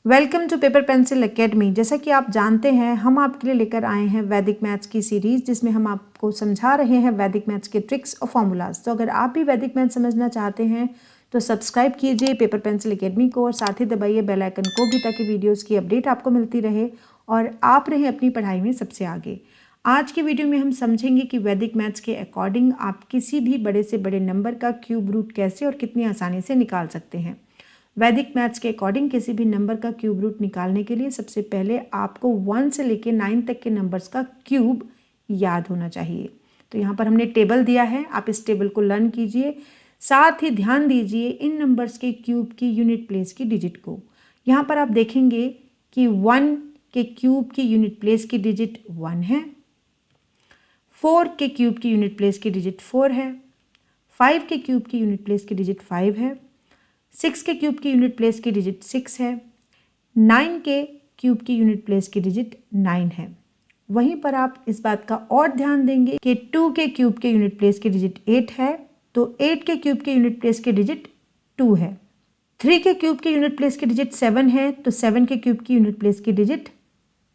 Welcome to paper pencil academy. जैसा कि आप जानते हैं, हम आपके लिए लेकर आए हैं वैदिक मैथ्स की सीरीज़, जिसमें हम आपको समझा रहे हैं वैदिक मैथ्स के ट्रिक्स और फॉर्मूलाज। तो अगर आप भी वैदिक मैथ्स समझना चाहते हैं तो सब्सक्राइब कीजिए पेपर पेंसिल एकेडमी को और साथ ही दबाइए बेल आइकन को भी, ताकि वीडियोज़ की अपडेट आपको मिलती रहे और आप रहें अपनी पढ़ाई में सबसे आगे। आज की वीडियो में हम समझेंगे कि वैदिक मैथ्स के अकॉर्डिंग आप किसी भी बड़े से बड़े नंबर का क्यूब रूट कैसे और कितनी आसानी से निकाल सकते हैं। वैदिक मैथ्स के अकॉर्डिंग किसी भी नंबर का क्यूब रूट निकालने के लिए सबसे पहले आपको 1 से लेकर 9 तक के नंबर्स का क्यूब याद होना चाहिए। तो यहाँ पर हमने टेबल दिया है, आप इस टेबल को लर्न कीजिए। साथ ही ध्यान दीजिए इन नंबर्स के क्यूब की यूनिट प्लेस की डिजिट को। यहाँ पर आप देखेंगे कि 1 के क्यूब की यूनिट प्लेस की डिजिट 1 है, 4 के क्यूब की यूनिट प्लेस की डिजिट 4 है, 5 के क्यूब की यूनिट प्लेस की डिजिट 5 है, 6 के क्यूब की यूनिट प्लेस की डिजिट 6 है, 9 के क्यूब की यूनिट प्लेस की डिजिट 9 है। वहीं पर आप इस बात का और ध्यान देंगे कि 2 के क्यूब के यूनिट प्लेस की डिजिट 8 है, तो 8 के क्यूब के यूनिट प्लेस की डिजिट 2 है। 3 के क्यूब की यूनिट प्लेस की डिजिट 7 है, तो 7 के क्यूब की यूनिट प्लेस की डिजिट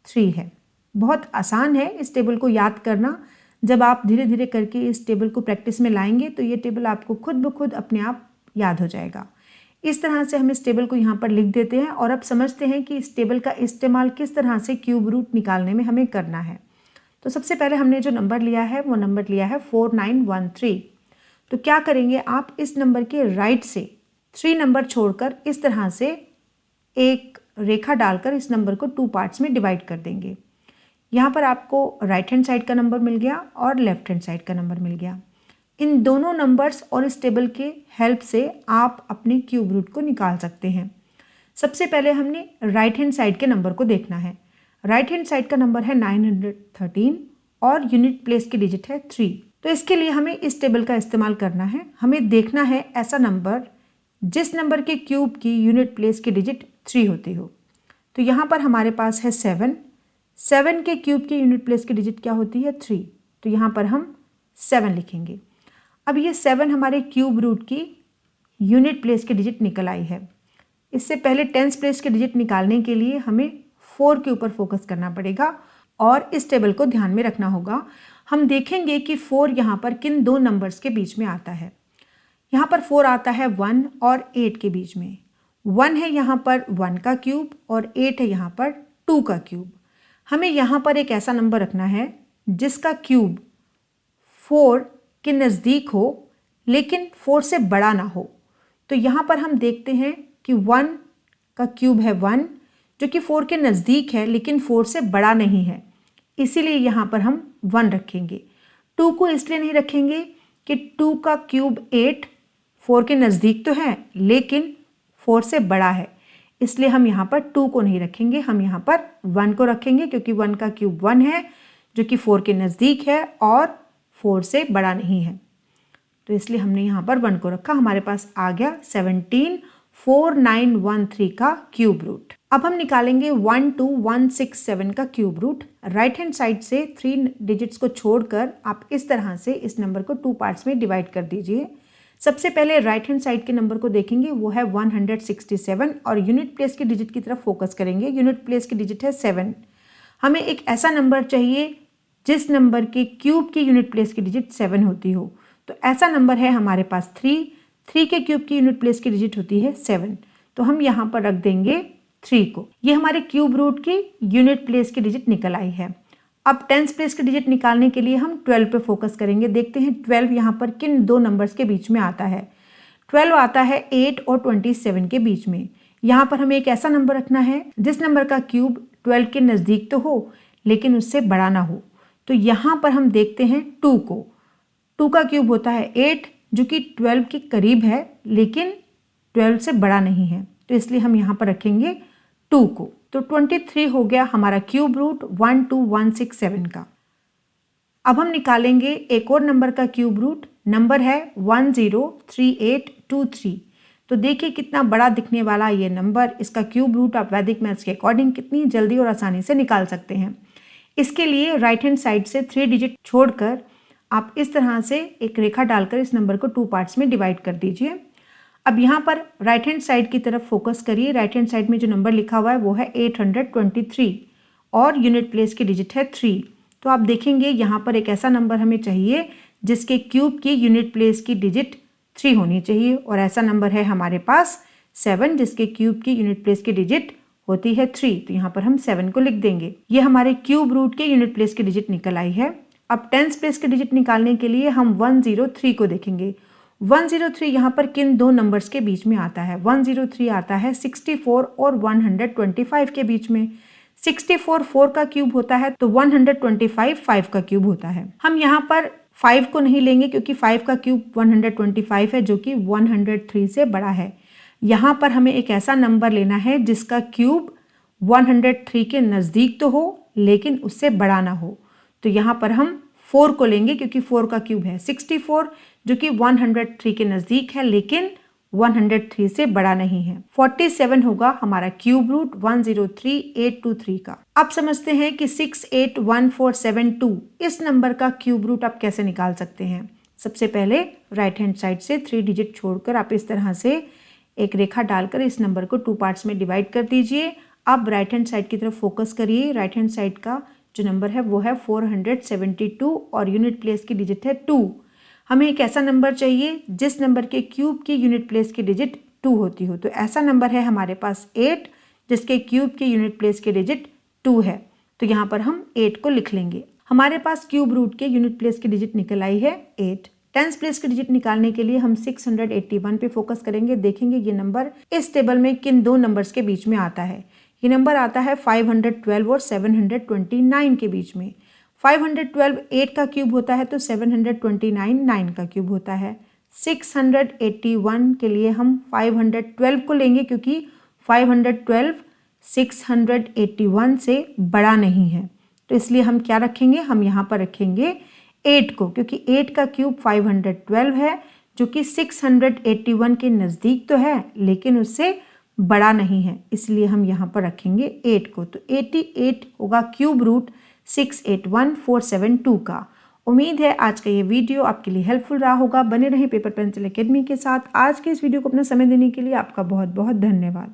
3 है। बहुत आसान है इस टेबल को याद करना। जब आप धीरे धीरे करके इस टेबल को प्रैक्टिस में लाएंगे तो ये टेबल आपको खुद ब खुद अपने आप याद हो जाएगा। इस तरह से हम इस टेबल को यहाँ पर लिख देते हैं और अब समझते हैं कि इस टेबल का इस्तेमाल किस तरह से क्यूब रूट निकालने में हमें करना है। तो सबसे पहले हमने जो नंबर लिया है वो नंबर लिया है 4913। तो क्या करेंगे, आप इस नंबर के राइट से 3 नंबर छोड़कर इस तरह से एक रेखा डालकर इस नंबर को 2 पार्ट्स में डिवाइड कर देंगे। यहाँ पर आपको राइट हैंड साइड का नंबर मिल गया और लेफ्ट हैंड साइड का नंबर मिल गया। इन दोनों नंबर्स और इस टेबल के हेल्प से आप अपने क्यूब रूट को निकाल सकते हैं। सबसे पहले हमने राइट हैंड साइड के नंबर को देखना है। राइट हैंड साइड का नंबर है 913 और यूनिट प्लेस की डिजिट है 3। तो इसके लिए हमें इस टेबल का इस्तेमाल करना है। हमें देखना है ऐसा नंबर जिस नंबर के क्यूब की यूनिट प्लेस की डिजिट 3 होती हो। तो यहाँ पर हमारे पास है 7 के क्यूब की यूनिट प्लेस की डिजिट क्या होती है 3। तो यहाँ पर हम 7 लिखेंगे। अब ये 7 हमारे क्यूब रूट की यूनिट प्लेस की डिजिट निकल आई है। इससे पहले टेंस प्लेस की डिजिट निकालने के लिए हमें 4 के ऊपर फोकस करना पड़ेगा और इस टेबल को ध्यान में रखना होगा। हम देखेंगे कि 4 यहाँ पर किन दो नंबर्स के बीच में आता है। यहाँ पर 4 आता है 1 और 8 के बीच में। 1 है यहाँ पर 1 का क्यूब और 8 है यहाँ पर 2 का क्यूब। हमें यहाँ पर एक ऐसा नंबर रखना है जिसका क्यूब 4 के नज़दीक हो लेकिन 4 से बड़ा ना हो। तो यहाँ पर हम देखते हैं कि 1 का क्यूब है 1, जो कि 4 के नज़दीक है लेकिन 4 से बड़ा नहीं है, इसीलिए यहाँ पर हम 1 रखेंगे। 2 को इसलिए नहीं रखेंगे कि 2 का क्यूब 8 4 के नज़दीक तो है लेकिन 4 से बड़ा है, इसलिए हम यहाँ पर 2 को नहीं रखेंगे, हम यहाँ पर 1 को रखेंगे, क्योंकि 1 का क्यूब 1 है जो कि 4 के नज़दीक है और 4 से बड़ा नहीं है। तो इसलिए हमने यहाँ पर 1 को रखा। हमारे पास आ गया 174913 का क्यूब रूट। अब हम निकालेंगे 12167 का cube root. Right hand side से 3 डिजिट्स को छोड़कर आप इस तरह से इस नंबर को 2 पार्ट्स में डिवाइड कर दीजिए। सबसे पहले राइट हैंड साइड के नंबर को देखेंगे, वो है 167 और यूनिट प्लेस की डिजिट की तरफ फोकस करेंगे। यूनिट प्लेस की डिजिट है 7। हमें एक ऐसा नंबर चाहिए जिस नंबर के क्यूब की यूनिट प्लेस की डिजिट 7 होती हो। तो ऐसा नंबर है हमारे पास 3 के क्यूब की यूनिट प्लेस की डिजिट होती है 7। तो हम यहाँ पर रख देंगे 3 को। ये हमारे क्यूब रूट की यूनिट प्लेस की डिजिट निकल आई है। अब टेंस प्लेस की डिजिट निकालने के लिए हम 12 पे फोकस करेंगे। देखते हैं 12 यहाँ पर किन दो नंबर्स के बीच में आता है। 12 आता है 8 और 27 के बीच में। यहाँ पर हमें एक ऐसा नंबर रखना है जिस नंबर का क्यूब 12 के नज़दीक तो हो लेकिन उससे बड़ा ना हो। तो यहाँ पर हम देखते हैं 2 को। 2 का क्यूब होता है 8, जो कि 12 के करीब है लेकिन 12 से बड़ा नहीं है, तो इसलिए हम यहाँ पर रखेंगे 2 को। तो 23 हो गया हमारा क्यूब रूट 12167 का। अब हम निकालेंगे एक और नंबर का क्यूब रूट। नंबर है 103823। तो देखिए कितना बड़ा दिखने वाला ये नंबर। इसका क्यूब रूट आप वैदिक मैथ्स के अकॉर्डिंग कितनी जल्दी और आसानी से निकाल सकते हैं। इसके लिए राइट हैंड साइड से 3 डिजिट छोड़कर आप इस तरह से एक रेखा डालकर इस नंबर को 2 पार्ट्स में डिवाइड कर दीजिए। अब यहाँ पर राइट हैंड साइड की तरफ फोकस करिए। राइट हैंड साइड में जो नंबर लिखा हुआ है वो है 823 और यूनिट प्लेस की डिजिट है 3। तो आप देखेंगे यहाँ पर एक ऐसा नंबर हमें चाहिए जिसके क्यूब की यूनिट प्लेस की डिजिट 3 होनी चाहिए, और ऐसा नंबर है हमारे पास 7 जिसके क्यूब की यूनिट प्लेस की डिजिट होती है 3। तो यहाँ पर हम 7 को लिख देंगे। ये हमारे क्यूब रूट के यूनिट प्लेस की डिजिट निकल आई है। अब टेंस प्लेस की डिजिट निकालने के लिए हम 103 को देखेंगे। 103 यहाँ पर किन दो नंबर्स के बीच में आता है? 103 आता है 64 और 125 के बीच में। 64 4 का क्यूब होता है तो 125 5 का क्यूब होता है। हम यहाँ पर 5 को नहीं लेंगे क्योंकि 5 का क्यूब 125 है जो कि 103 से बड़ा है। यहाँ पर हमें एक ऐसा नंबर लेना है जिसका क्यूब 103 के नज़दीक तो हो लेकिन उससे बड़ा ना हो। तो यहाँ पर हम 4 को लेंगे क्योंकि 4 का क्यूब है 64 जो कि 103 के नज़दीक है लेकिन 103 से बड़ा नहीं है। 47 होगा हमारा क्यूब रूट 103823 का। अब समझते हैं कि 681472 इस नंबर का क्यूब रूट आप कैसे निकाल सकते हैं। सबसे पहले राइट हैंड साइड से 3 डिजिट छोड़कर आप इस तरह से एक रेखा डालकर इस नंबर को 2 पार्ट्स में डिवाइड कर दीजिए। अब राइट हैंड साइड की तरफ फोकस करिए। राइट हैंड साइड का जो नंबर है वो है 472 और यूनिट प्लेस की डिजिट है 2। हमें एक ऐसा नंबर चाहिए जिस नंबर के क्यूब की यूनिट प्लेस की डिजिट 2 होती हो। तो ऐसा नंबर है हमारे पास 8 जिसके क्यूब की यूनिट प्लेस की डिजिट 2 है। तो यहाँ पर हम 8 को लिख लेंगे। हमारे पास क्यूब रूट के यूनिट प्लेस की डिजिट निकल आई है 8। टेंस प्लेस की डिजिट निकालने के लिए हम 681 पे फोकस करेंगे। देखेंगे ये नंबर इस टेबल में किन दो नंबर्स के बीच में आता है। ये नंबर आता है 512 और 729 के बीच में। 512 8 का क्यूब होता है तो 729 9 का क्यूब होता है। 681 के लिए हम 512 को लेंगे क्योंकि 512 681 से बड़ा नहीं है। तो इसलिए हम क्या रखेंगे? हम यहाँ पर रखेंगे 8 को, क्योंकि 8 का क्यूब 512 है जो कि 681 के नज़दीक तो है लेकिन उससे बड़ा नहीं है, इसलिए हम यहाँ पर रखेंगे 8 को। तो 88 होगा क्यूब रूट 681472 का। उम्मीद है आज का ये वीडियो आपके लिए हेल्पफुल रहा होगा। बने रहें पेपर पेंसिल एकेडमी के साथ। आज के इस वीडियो को अपना समय देने के लिए आपका बहुत बहुत धन्यवाद।